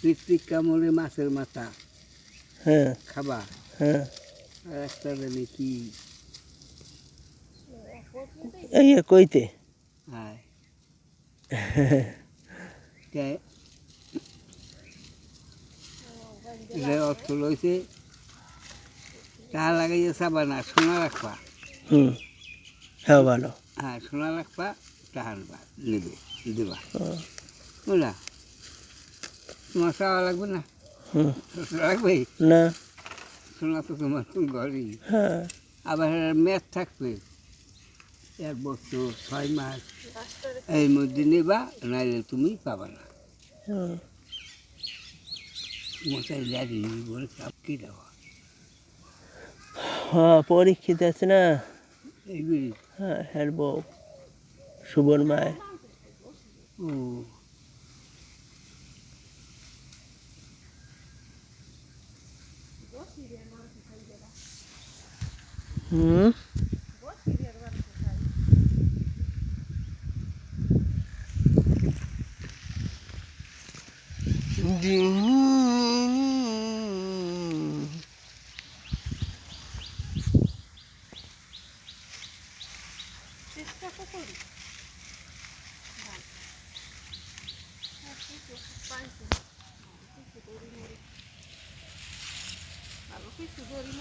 পিকপিক কামড়ে মাছের মাথা হ্যাঁ খাবা। হ্যাঁ আর একটা জানি কি এই কইতে হয় এটা অর্থ লইছে টাকা লাগাইয়া চাবা না, সোনা রাখবা। হুম হ্যাঁ ভালো হ্যাঁ, সোনা রাখবা, টাকা আনবা, নেবে, দেবা, হুম, বুঝলা? তোমার চাওয়া লাগবে না, হুম লাগবে। না সোনা তো তোমার ঘরেই। হ্যাঁ আবার মেয়াদ থাকবে 1 বছর 6 মাস, এর মধ্যে নেবা, নাইলে তুমি পাবা না। হুম, মশাই লাগে বলে সব কি দেওয়া হ্যাঁ পরীক্ষিত আছে না। এইগুলি। হ্যাঁ হ্যাঁ বউ শুভর মায় ও হুম ভালো কিছু গরিব